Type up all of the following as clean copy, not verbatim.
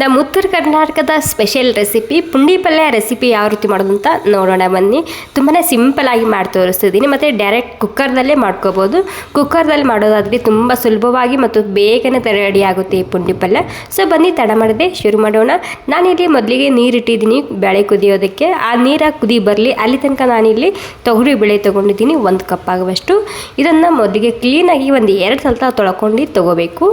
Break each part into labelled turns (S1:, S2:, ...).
S1: ನಮ್ಮ ಉತ್ತರ ಕರ್ನಾಟಕದ ಸ್ಪೆಷಲ್ ರೆಸಿಪಿ ಪುಂಡಿ ಪಲ್ಯ ರೆಸಿಪಿ ಯಾವ ರೀತಿ ಮಾಡೋದು ಅಂತ ನೋಡೋಣ ಬನ್ನಿ. ತುಂಬಾ ಸಿಂಪಲಾಗಿ ಮಾಡಿ ತೋರಿಸ್ತಿದ್ದೀನಿ. ಮತ್ತು ಡೈರೆಕ್ಟ್ ಕುಕ್ಕರ್ದಲ್ಲೇ ಮಾಡ್ಕೋಬೋದು. ಕುಕ್ಕರ್ದಲ್ಲಿ ಮಾಡೋದಾದರೆ ತುಂಬ ಸುಲಭವಾಗಿ ಮತ್ತು ಬೇಗನೆ ರೆಡಿ ಆಗುತ್ತೆ ಈ ಪುಂಡಿ ಪಲ್ಯ. ಸೊ ಬನ್ನಿ ತಡ ಮಾಡದೆ ಶುರು ಮಾಡೋಣ. ನಾನಿಲ್ಲಿ ಮೊದಲಿಗೆ ನೀರಿಟ್ಟಿದ್ದೀನಿ ಬೇಳೆ ಕುದಿಯೋದಕ್ಕೆ. ಆ ನೀರಾಗಿ ಕುದಿ ಬರಲಿ ಅಲ್ಲಿ ತನಕ ನಾನಿಲ್ಲಿ ತೊಗರಿ ಬೇಳೆ ತೊಗೊಂಡಿದ್ದೀನಿ 1 ಕಪ್ ಆಗುವಷ್ಟು. ಇದನ್ನು ಮೊದಲಿಗೆ ಕ್ಲೀನಾಗಿ ಒಂದು 2 ಸಲ ತೊಳ್ಕೊಂಡು ತೊಗೋಬೇಕು.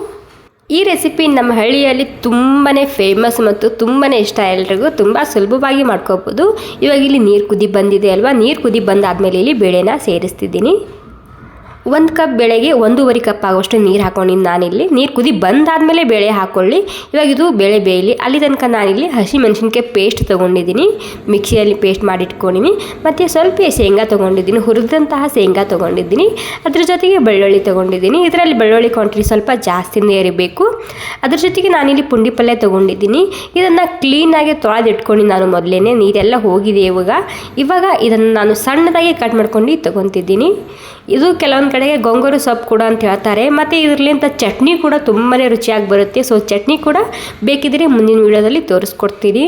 S1: ಈ ರೆಸಿಪಿ ನಮ್ಮ ಹಳ್ಳಿಯಲ್ಲಿ ತುಂಬಾ ಫೇಮಸ್ ಮತ್ತು ತುಂಬಾ ಇಷ್ಟ ಎಲ್ರಿಗೂ. ತುಂಬ ಸುಲಭವಾಗಿ ಮಾಡ್ಕೋಬೋದು. ಇವಾಗ ಇಲ್ಲಿ ನೀರು ಕುದಿ ಬಂದಿದೆ ಅಲ್ವಾ, ನೀರು ಕುದಿ ಬಂದಾದಮೇಲೆ ಇಲ್ಲಿ ಬೇಳೆನ ಸೇರಿಸ್ತಿದ್ದೀನಿ. 1 ಕಪ್ ಬೇಳೆಗೆ 1.5 ಕಪ್ ಆಗೋಷ್ಟು ನೀರು ಹಾಕೊಂಡಿದ್ದು ನಾನಿಲ್ಲಿ. ನೀರು ಕುದಿ ಬಂದಾದಮೇಲೆ ಬೇಳೆ ಹಾಕ್ಕೊಳ್ಳಿ. ಇವಾಗ ಇದು ಬೇಳೆ ಬೇಯಲಿ ಅಲ್ಲಿ ತನಕ ನಾನಿಲ್ಲಿ ಹಸಿಮೆಣಸಿನ್ಕಾಯಿ ಪೇಸ್ಟ್ ತೊಗೊಂಡಿದ್ದೀನಿ. ಮಿಕ್ಸಿಯಲ್ಲಿ ಪೇಸ್ಟ್ ಮಾಡಿಟ್ಕೊಂಡಿನಿ. ಮತ್ತು ಸ್ವಲ್ಪ ಶೇಂಗಾ ತೊಗೊಂಡಿದ್ದೀನಿ, ಹುರಿದಂತಹ ಶೇಂಗಾ ತೊಗೊಂಡಿದ್ದೀನಿ. ಅದ್ರ ಜೊತೆಗೆ ಬೆಳ್ಳುಳ್ಳಿ ತೊಗೊಂಡಿದ್ದೀನಿ. ಇದರಲ್ಲಿ ಬೆಳ್ಳುಳ್ಳಿ ಕ್ವಾಂಟಿಟಿ ಸ್ವಲ್ಪ ಜಾಸ್ತಿನೇ ಇರಬೇಕು. ಅದ್ರ ಜೊತೆಗೆ ನಾನಿಲ್ಲಿ ಪುಂಡಿ ಪಲ್ಯ ತೊಗೊಂಡಿದ್ದೀನಿ. ಇದನ್ನು ಕ್ಲೀನಾಗಿ ತೊಳೆದಿಟ್ಕೊಂಡು ನಾನು ಮೊದಲೇ ನೀರೆಲ್ಲ ಹೋಗಿದೆ. ಇವಾಗ ಇದನ್ನು ನಾನು ಸಣ್ಣದಾಗಿ ಕಟ್ ಮಾಡ್ಕೊಂಡು ತೊಗೊತಿದ್ದೀನಿ. ಇದು ಕೆಲವೊಂದು ಕಡೆಗೆ ಗೊಂಗೋರು ಸೊಪ್ಪು ಕೂಡ ಅಂತ ಹೇಳ್ತಾರೆ. ಮತ್ತು ಇದರಲ್ಲಿಂದ ಚಟ್ನಿ ಕೂಡ ತುಂಬಾ ರುಚಿಯಾಗಿ ಬರುತ್ತೆ. ಸೊ ಚಟ್ನಿ ಕೂಡ ಬೇಕಿದ್ರೆ ಮುಂದಿನ ವೀಡಿಯೋದಲ್ಲಿ ತೋರಿಸ್ಕೊಡ್ತೀನಿ.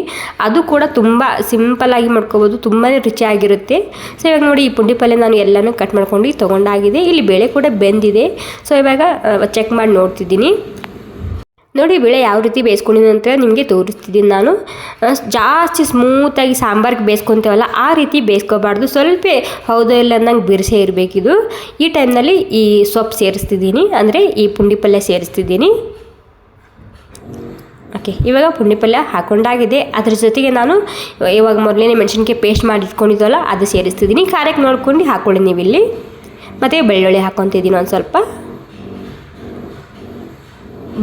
S1: ಅದು ಕೂಡ ತುಂಬ ಸಿಂಪಲಾಗಿ ಮಾಡ್ಕೋಬೋದು, ತುಂಬಾ ರುಚಿಯಾಗಿರುತ್ತೆ. ಸೊ ಇವಾಗ ನೋಡಿ ಈ ಪುಂಡಿ ಪಲ್ಯ ನಾನು ಎಲ್ಲನೂ ಕಟ್ ಮಾಡ್ಕೊಂಡು ತೊಗೊಂಡಾಗಿದೆ. ಇಲ್ಲಿ ಬೇಳೆ ಕೂಡ ಬೆಂದಿದೆ. ಸೊ ಇವಾಗ ಚೆಕ್ ಮಾಡಿ ನೋಡ್ತಿದ್ದೀನಿ. ನೋಡಿ ಬೇಳೆ ಯಾವ ರೀತಿ ಬೇಯಿಸ್ಕೊಂಡಿದ್ದೀನಿ ಅಂತ ನಿಮಗೆ ತೋರಿಸ್ತಿದ್ದೀನಿ ನಾನು. ಜಾಸ್ತಿ ಸ್ಮೂತಾಗಿ ಸಾಂಬಾರಿಗೆ ಬೇಯಿಸ್ಕೊತೇವಲ್ಲ ಆ ರೀತಿ ಬೇಯಿಸ್ಕೋಬಾರ್ದು. ಸ್ವಲ್ಪ ಹೌದೋ ಇಲ್ಲ ಅನ್ನಂಗೆ ಬಿರ್ಸೆ ಇರಬೇಕಿದು. ಈ ಟೈಮ್ನಲ್ಲಿ ಈ ಸೊಪ್ಪು ಸೇರಿಸ್ತಿದ್ದೀನಿ, ಅಂದರೆ ಈ ಪುಂಡಿ ಪಲ್ಯ ಸೇರಿಸ್ತಿದ್ದೀನಿ. ಓಕೆ, ಇವಾಗ ಪುಂಡಿ ಪಲ್ಯ ಹಾಕೊಂಡಾಗಿದೆ. ಅದ್ರ ಜೊತೆಗೆ ನಾನು ಇವಾಗ ಮೊದಲೇ ಮೆಣಸಿನ್ಕಾಯಿ ಪೇಸ್ಟ್ ಮಾಡಿ ಇಟ್ಕೊಂಡಿದ್ದವಲ್ಲ ಅದು ಸೇರಿಸ್ತಿದ್ದೀನಿ. ಖಾರಕ್ಕೆ ನೋಡ್ಕೊಂಡು ಹಾಕ್ಕೊಳ್ಳಿ ನೀವು ಇಲ್ಲಿ. ಮತ್ತು ಬೆಳ್ಳುಳ್ಳಿ ಹಾಕ್ಕೊತಿದ್ದೀನಿ ಒಂದು ಸ್ವಲ್ಪ.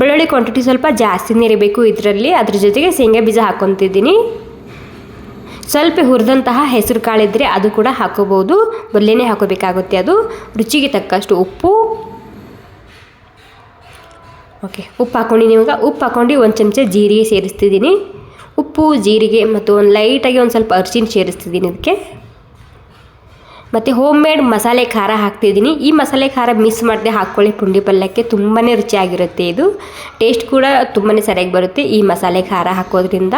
S1: ಬೆಳ್ಳುಳ್ಳಿ ಕ್ವಾಂಟಿಟಿ ಸ್ವಲ್ಪ ಜಾಸ್ತಿನೇ ಇರಬೇಕು ಇದರಲ್ಲಿ. ಅದ್ರ ಜೊತೆಗೆ ಶೇಂಗಾ ಬೀಜ ಹಾಕ್ಕೊತಿದ್ದೀನಿ. ಸ್ವಲ್ಪ ಹುರಿದಂತಹ ಹೆಸರು ಕಾಳಿದ್ರೆ ಅದು ಕೂಡ ಹಾಕೋಬೋದು. ಮೊದಲೇ ಹಾಕೋಬೇಕಾಗುತ್ತೆ. ಅದು ರುಚಿಗೆ ತಕ್ಕಷ್ಟು ಉಪ್ಪು. ಓಕೆ, ಉಪ್ಪು ಹಾಕ್ಕೊಂಡಿನಿ. ಇವಾಗ ಉಪ್ಪು ಹಾಕ್ಕೊಂಡು 1 ಚಮಚ ಜೀರಿಗೆ ಸೇರಿಸ್ತಿದ್ದೀನಿ. ಉಪ್ಪು, ಜೀರಿಗೆ ಮತ್ತು ಒಂದು ಲೈಟಾಗಿ ಒಂದು ಸ್ವಲ್ಪ ಅರಿಶಿನ ಸೇರಿಸ್ತಿದ್ದೀನಿ ಇದಕ್ಕೆ. ಮತ್ತು ಹೋಮ್ ಮೇಡ್ ಮಸಾಲೆ ಖಾರ ಹಾಕ್ತಿದ್ದೀನಿ. ಈ ಮಸಾಲೆ ಖಾರ ಮಿಕ್ಸ್ ಮಾಡದೆ ಹಾಕ್ಕೊಳ್ಳಿ ಪುಂಡಿ ಪಲ್ಯಕ್ಕೆ. ತುಂಬಾ ರುಚಿಯಾಗಿರುತ್ತೆ. ಇದು ಟೇಸ್ಟ್ ಕೂಡ ತುಂಬಾ ಸರಿಯಾಗಿ ಬರುತ್ತೆ ಈ ಮಸಾಲೆ ಖಾರ ಹಾಕೋದ್ರಿಂದ.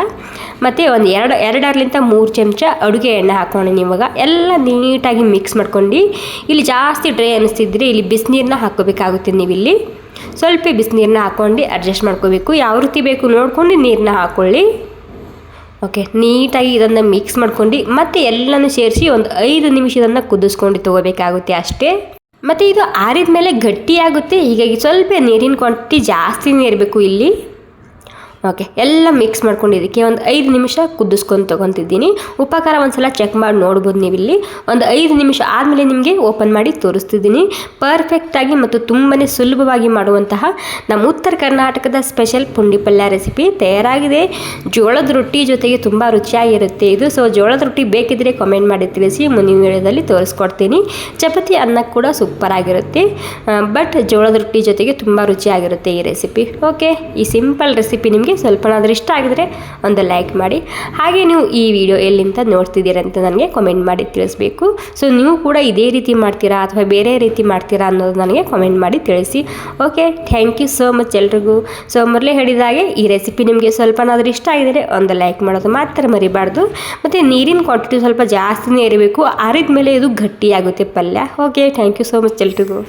S1: ಮತ್ತು ಒಂದು 2-3 ಚಮಚ ಅಡುಗೆ ಎಣ್ಣೆ ಹಾಕ್ಕೊಂಡು ಇವಾಗ ಎಲ್ಲ ನೀಟಾಗಿ ಮಿಕ್ಸ್ ಮಾಡ್ಕೊಂಡು, ಇಲ್ಲಿ ಜಾಸ್ತಿ ಡ್ರೈ ಅನ್ನಿಸ್ತಿದ್ರೆ ಇಲ್ಲಿ ಬಿಸಿನೀರನ್ನ ಹಾಕ್ಕೋಬೇಕಾಗುತ್ತೆ. ನೀವಿಲ್ಲಿ ಸ್ವಲ್ಪ ಬಿಸಿನೀರನ್ನ ಹಾಕ್ಕೊಂಡು ಅಡ್ಜಸ್ಟ್ ಮಾಡ್ಕೋಬೇಕು. ಯಾವ ರೀತಿ ಬೇಕು ನೋಡ್ಕೊಂಡು ನೀರನ್ನ ಹಾಕ್ಕೊಳ್ಳಿ. ಓಕೆ, ನೀಟಾಗಿ ಇದನ್ನು ಮಿಕ್ಸ್ ಮಾಡ್ಕೊಂಡು ಮತ್ತೆ ಎಲ್ಲನೂ ಸೇರಿಸಿ ಒಂದು 5 ನಿಮಿಷ ಇದನ್ನು ಕುದಿಸ್ಕೊಂಡು ತೊಗೋಬೇಕಾಗುತ್ತೆ ಅಷ್ಟೇ. ಮತ್ತು ಇದು ಆರಿದ ಮೇಲೆ ಗಟ್ಟಿಯಾಗುತ್ತೆ. ಹೀಗಾಗಿ ಸ್ವಲ್ಪ ನೀರಿನ ಕ್ವಾಂಟಿಟಿ ಜಾಸ್ತಿನೇ ಇರಬೇಕು ಇಲ್ಲಿ. ಓಕೆ, ಎಲ್ಲ ಮಿಕ್ಸ್ ಮಾಡ್ಕೊಂಡು ಇದಕ್ಕೆ ಒಂದು 5 ನಿಮಿಷ ಕುದಿಸ್ಕೊಂಡು ತೊಗೊತಿದ್ದೀನಿ. ಉಪ್ಪು ಖಾರ ಒಂದು ಸಲ ಚೆಕ್ ಮಾಡಿ ನೋಡ್ಬೋದು ನೀವಿಲ್ಲಿ. ಒಂದು 5 ನಿಮಿಷ ಆದಮೇಲೆ ನಿಮಗೆ ಓಪನ್ ಮಾಡಿ ತೋರಿಸ್ತಿದ್ದೀನಿ. ಪರ್ಫೆಕ್ಟಾಗಿ ಮತ್ತು ತುಂಬಾ ಸುಲಭವಾಗಿ ಮಾಡುವಂತಹ ನಮ್ಮ ಉತ್ತರ ಕರ್ನಾಟಕದ ಸ್ಪೆಷಲ್ ಪುಂಡಿ ಪಲ್ಯ ರೆಸಿಪಿ ತಯಾರಾಗಿದೆ. ಜೋಳದ ರೊಟ್ಟಿ ಜೊತೆಗೆ ತುಂಬ ರುಚಿಯಾಗಿರುತ್ತೆ ಇದು. ಸೊ ಜೋಳದ ರೊಟ್ಟಿ ಬೇಕಿದ್ರೆ ಕಾಮೆಂಟ್ ಮಾಡಿ ತಿಳಿಸಿ, ಮುಂದಿನ ವಿಡಿಯೋದಲ್ಲಿ ತೋರಿಸ್ಕೊಡ್ತೀನಿ. ಚಪಾತಿ ಅನ್ನಕ್ಕೆ ಕೂಡ ಸೂಪರಾಗಿರುತ್ತೆ. ಬಟ್ ಜೋಳದ ರೊಟ್ಟಿ ಜೊತೆಗೆ ತುಂಬ ರುಚಿಯಾಗಿರುತ್ತೆ ಈ ರೆಸಿಪಿ. ಓಕೆ, ಈ ಸಿಂಪಲ್ ರೆಸಿಪಿ ನಿಮಗೆ ಸ್ವಲ್ಪನಾದರೂ ಇಷ್ಟ ಆಗಿದ್ರೆ ಒಂದು ಲೈಕ್ ಮಾಡಿ. ಹಾಗೆ ನೀವು ಈ ವಿಡಿಯೋ ಎಲ್ಲಿಂದ ನೋಡ್ತಿದ್ದೀರಂತ ನನಗೆ ಕಾಮೆಂಟ್ ಮಾಡಿ ತಿಳಿಸ್ಬೇಕು. ಸೊ ನೀವು ಕೂಡ ಇದೇ ರೀತಿ ಮಾಡ್ತೀರಾ ಅಥವಾ ಬೇರೆ ರೀತಿ ಮಾಡ್ತೀರಾ ಅನ್ನೋದು ನನಗೆ ಕಾಮೆಂಟ್ ಮಾಡಿ ತಿಳಿಸಿ. Okay, thank you so much ಎಲ್ರಿಗೂ. ಸೊ ಮೊದಲೇ ಹೇಳಿದಾಗೆ ಈ ರೆಸಿಪಿ ನಿಮಗೆ ಸ್ವಲ್ಪನಾದರೂ ಇಷ್ಟ ಆಗಿದ್ರೆ ಒಂದು ಲೈಕ್ ಮಾಡೋದು ಮಾತ್ರ ಮರಿಬಾರ್ದು. ಮತ್ತು ನೀರಿನ ಕ್ವಾಂಟಿಟಿ ಸ್ವಲ್ಪ ಜಾಸ್ತಿನೇ ಇರಬೇಕು. ಆರಿದ ಮೇಲೆ ಇದು ಗಟ್ಟಿಯಾಗುತ್ತೆ ಪಲ್ಯ. Okay, thank you so much ಎಲ್ರಿಗೂ.